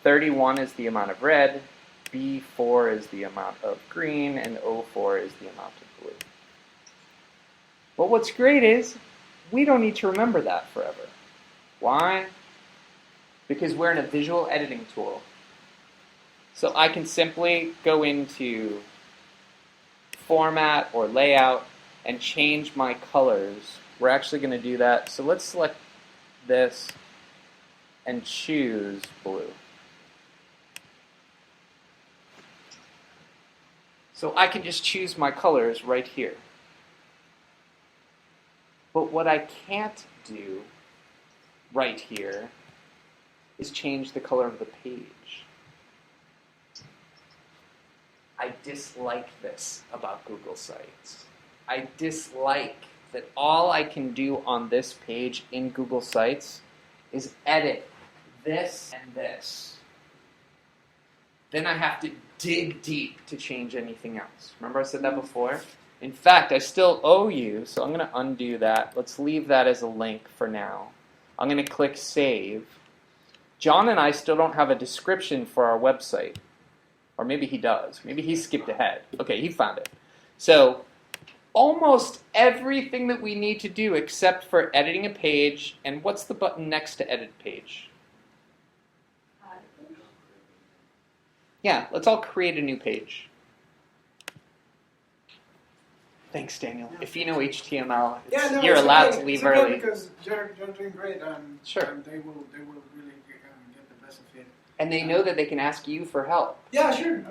31 is the amount of red, B4 is the amount of green, and O4 is the amount of blue. But what's great is we don't need to remember that forever. Why? Because we're in a visual editing tool. So I can simply go into Format or Layout and change my colors. We're actually going to do that. So let's select this and choose blue. So I can just choose my colors right here. But what I can't do right here is change the color of the page. I dislike this about Google Sites. I dislike that all I can do on this page in Google Sites is edit this and this. Then I have to dig deep to change anything else. Remember I said that before? In fact, I still owe you, so I'm going to undo that. Let's leave that as a link for now. I'm going to click Save. John and I still don't have a description for our website. Or maybe he does. Maybe he skipped ahead. Okay, he found it. So, almost everything that we need to do except for editing a page, and what's the button next to edit page? Yeah, let's all create a new page. Thanks, Daniel. If you know HTML, you're allowed to leave early. Because you're doing great. Sure. They will really get the best of it. And they know that they can ask you for help. Yeah, sure.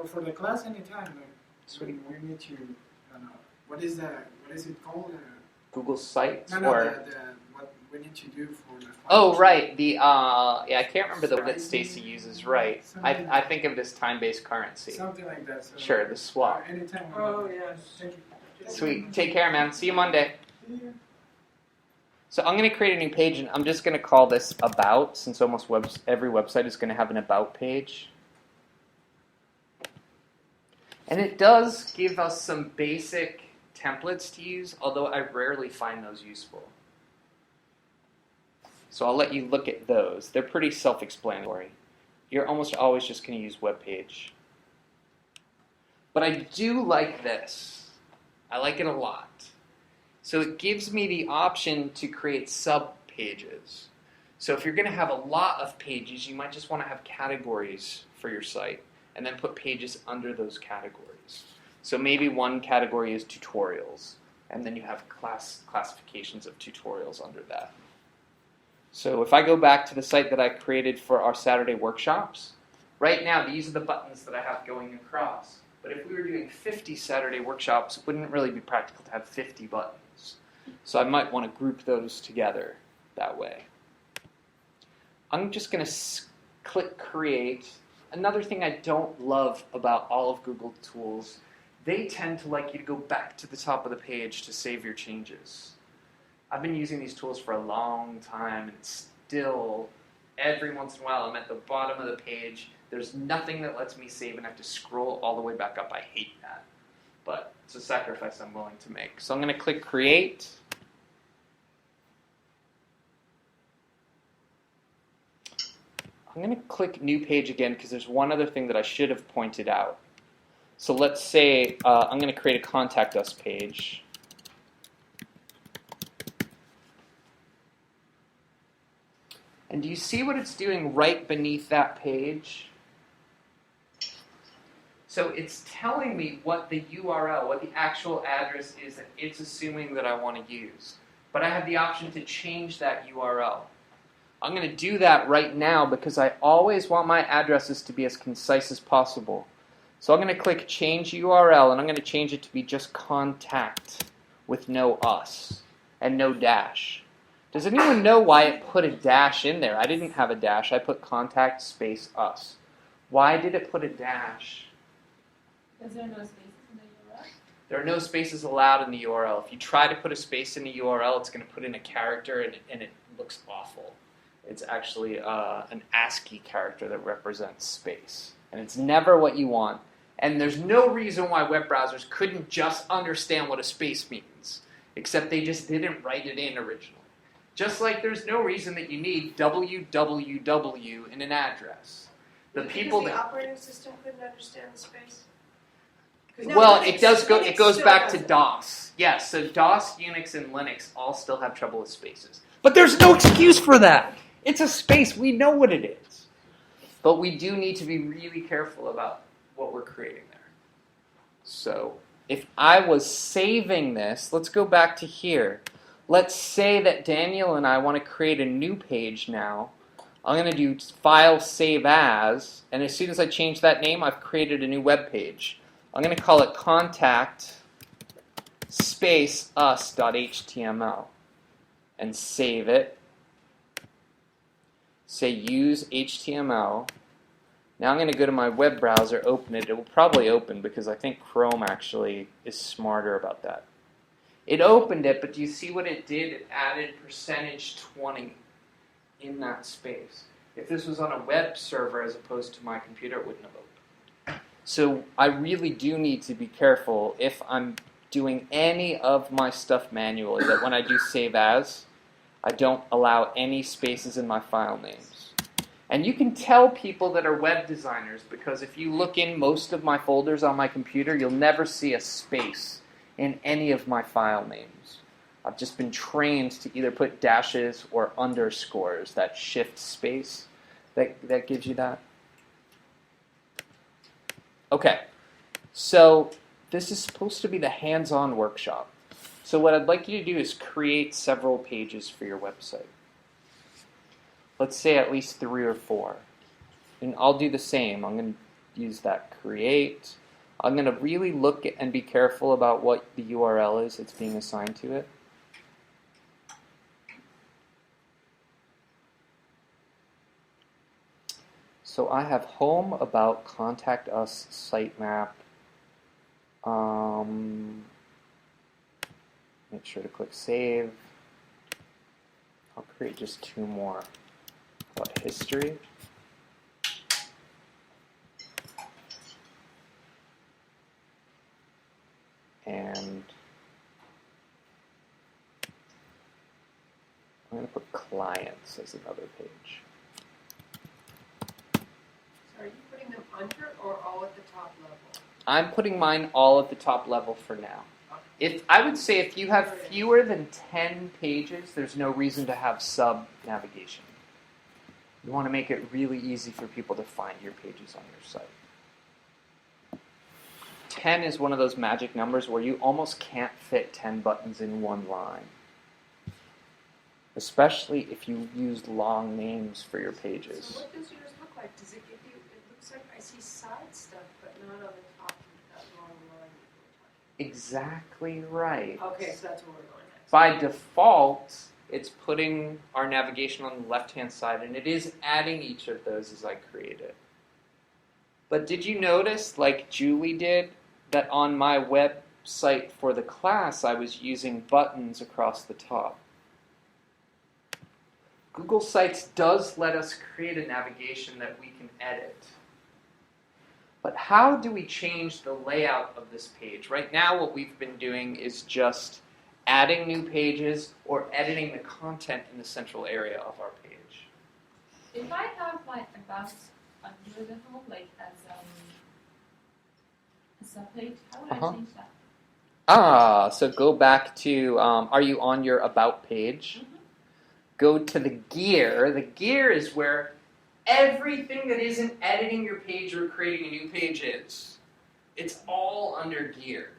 For the class, anytime. Sweet. We need to. What is it called? Google Sites No, or what we need to do for the. Oh, right. The yeah, I can't remember the word that Stacy uses. Right. I think of this time-based currency. Something like that. So, sure, the swap. Anytime. Oh yes. Thank you. Sweet. Take care, man. See you Monday. See you. So I'm going to create a new page, and I'm just going to call this About, since almost every website is going to have an About page. And it does give us some basic templates to use, although I rarely find those useful. So I'll let you look at those. They're pretty self-explanatory. You're almost always just going to use web page. But I do like this. I like it a lot. So it gives me the option to create sub-pages. So if you're going to have a lot of pages, you might just want to have categories for your site and then put pages under those categories. So maybe one category is tutorials, and then you have classifications of tutorials under that. So if I go back to the site that I created for our Saturday workshops, right now these are the buttons that I have going across. But if we were doing 50 Saturday workshops, it wouldn't really be practical to have 50 buttons. So I might want to group those together that way. I'm just going to click Create. Another thing I don't love about all of Google tools, they tend to like you to go back to the top of the page to save your changes. I've been using these tools for a long time, and still, every once in a while, I'm at the bottom of the page. There's nothing that lets me save, and I have to scroll all the way back up. I hate that. But it's a sacrifice I'm willing to make. So I'm going to click Create. I'm going to click New Page again because there's one other thing that I should have pointed out. So let's say I'm going to create a Contact Us page. And do you see what it's doing right beneath that page? So it's telling me what the URL, what the actual address is that it's assuming that I want to use. But I have the option to change that URL. I'm going to do that right now because I always want my addresses to be as concise as possible. So I'm going to click Change URL, and I'm going to change it to be just contact with no us and no dash. Does anyone know why it put a dash in there? I didn't have a dash. I put contact space us. Why did it put a dash? Is there no spaces in the URL? There are no spaces allowed in the URL. If you try to put a space in the URL, it's going to put in a character, and it looks awful. It's actually an ASCII character that represents space. And it's never what you want. And there's no reason why web browsers couldn't just understand what a space means, except they just didn't write it in originally. Just like there's no reason that you need www in an address. The Because people the that operating system couldn't understand the space? 'Cause no, well, Linux- it does go. Linux It goes still back does to it. DOS. Yes, so DOS, Unix, and Linux all still have trouble with spaces. But there's no excuse for that. It's a space. We know what it is. But we do need to be really careful about what we're creating there. So if I was saving this, let's go back to here. Let's say that Daniel and I want to create a new page now. I'm going to do File Save As, and as soon as I change that name, I've created a new web page. I'm going to call it contact space us.html and save it. Say use HTML. Now I'm going to go to my web browser, open it. It will probably open because I think Chrome actually is smarter about that. It opened it, but do you see what it did? It added %20 in that space. If this was on a web server as opposed to my computer, it wouldn't have opened. So I really do need to be careful if I'm doing any of my stuff manually, that when I do save as, I don't allow any spaces in my file names. And you can tell people that are web designers because if you look in most of my folders on my computer, you'll never see a space in any of my file names. I've just been trained to either put dashes or underscores, that shift space that gives you that. Okay, so this is supposed to be the hands-on workshop. So what I'd like you to do is create several pages for your website. Let's say at least 3 or 4. And I'll do the same. I'm going to use that create. I'm going to really look at and be careful about what the URL is that's being assigned to it. So I have home, about, contact us, sitemap. Make sure to click save. I'll create just 2 more. About history. And I'm going to put clients as another page. So are you putting them under or all at the top level? I'm putting mine all at the top level for now. I would say if you have fewer than 10 pages, there's no reason to have sub-navigation. You want to make it really easy for people to find your pages on your site. 10 is one of those magic numbers where you almost can't fit 10 buttons in one line. Especially if you use long names for your pages. So what does yours look like? Does it give you, it looks like I see side stuff, but not on the top of that long line that you were talking Exactly right. about. Okay, so that's where we're going next. By default, it's putting our navigation on the left-hand side, and it is adding each of those as I create it. But did you notice, like Julie did, that on my website for the class, I was using buttons across the top? Google Sites does let us create a navigation that we can edit. But how do we change the layout of this page? Right now, what we've been doing is just adding new pages or editing the content in the central area of our page. If I have my about under the home, like as a page, how would I change that? So go back to, are you on your About page? Mm-hmm. Go to the gear. The gear is where everything that isn't editing your page or creating a new page is. It's all under gear.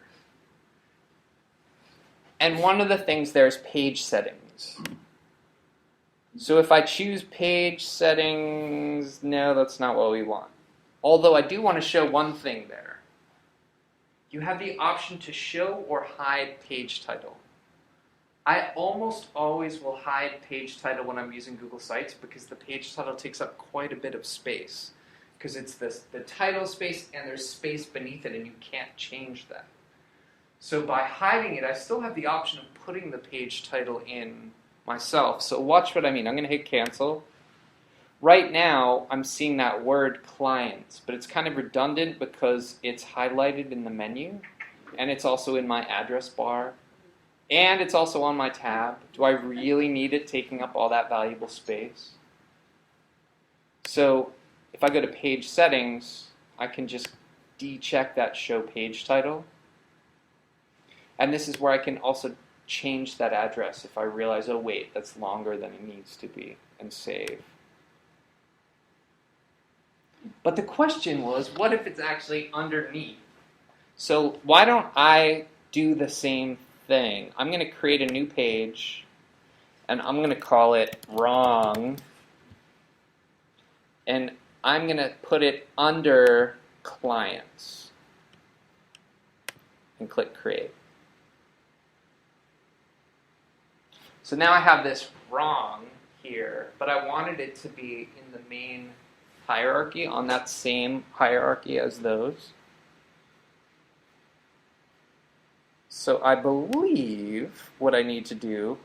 And one of the things there is page settings. So if I choose page settings, no, that's not what we want. Although I do want to show one thing there. You have the option to show or hide page title. I almost always will hide page title when I'm using Google Sites because the page title takes up quite a bit of space. Because it's the title space and there's space beneath it and you can't change that. So by hiding it, I still have the option of putting the page title in myself. So watch what I mean. I'm going to hit cancel. Right now, I'm seeing that word clients, but it's kind of redundant because it's highlighted in the menu, and it's also in my address bar, and it's also on my tab. Do I really need it taking up all that valuable space? So if I go to page settings, I can just decheck that show page title. And this is where I can also change that address if I realize, oh wait, that's longer than it needs to be, and save. But the question was, what if it's actually underneath? So why don't I do the same thing? I'm going to create a new page, and I'm going to call it wrong, and I'm going to put it under clients, and click create. So now I have this wrong here, but I wanted it to be in the main hierarchy, on that same hierarchy as those. So I believe what I need to do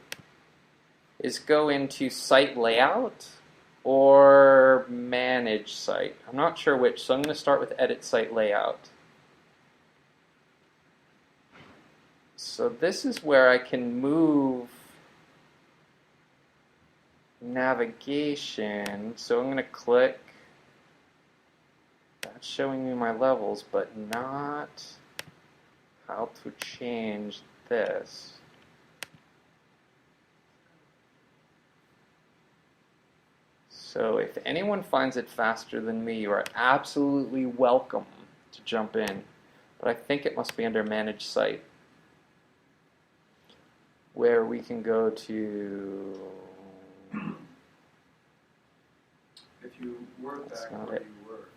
is go into site layout or manage site. I'm not sure which, so I'm going to start with edit site layout. So this is where I can move navigation. So I'm going to click. That's showing me my levels, but not how to change this. So if anyone finds it faster than me, you are absolutely welcome to jump in. But I think it must be under Manage Site, where we can go to... If you work That's back not where it. you were,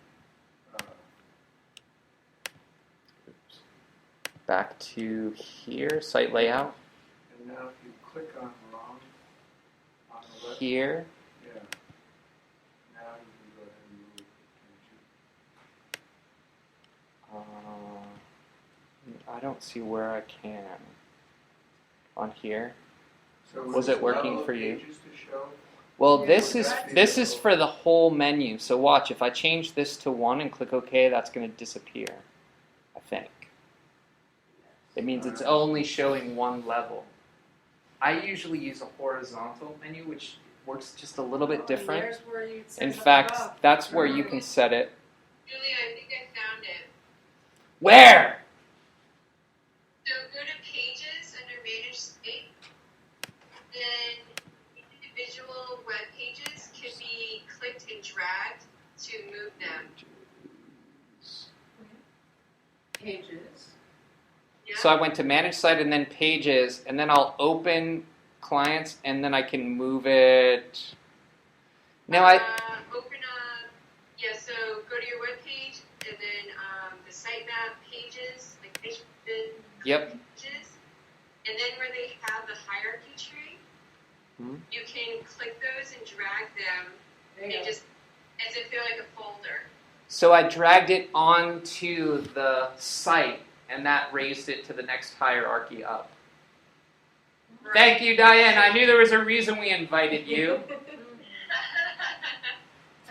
Back to here, site layout. and now if you click on wrong on the left, Here. yeah. Now you can go ahead and move, can't you? I don't see where I can. On here. So Was it working for you? pages to show? Well, Yeah, this is for the whole menu. So watch, if I change this to 1 and click OK, that's going to disappear, I think. It means it's only showing one level. I usually use a horizontal menu, which works just a little bit different. There's where you In fact, that's where you can set it. Julia, I think I found it. Where? So go to Pages under Manage Site. Then individual web pages can be clicked and dragged to move them. pages. Yeah. So I went to Manage Site and then Pages, and then I'll open Clients, and then I can move it. Now I... Open up, yeah, so go to your web page, and then the sitemap pages, like pages, Yep. pages, and then where they have the hierarchy tree, you can click those and drag them, There you and go. just as if they're like a folder. So I dragged it onto the site, and that raised it to the next hierarchy up. Right. Thank you, Diane. I knew there was a reason we invited you.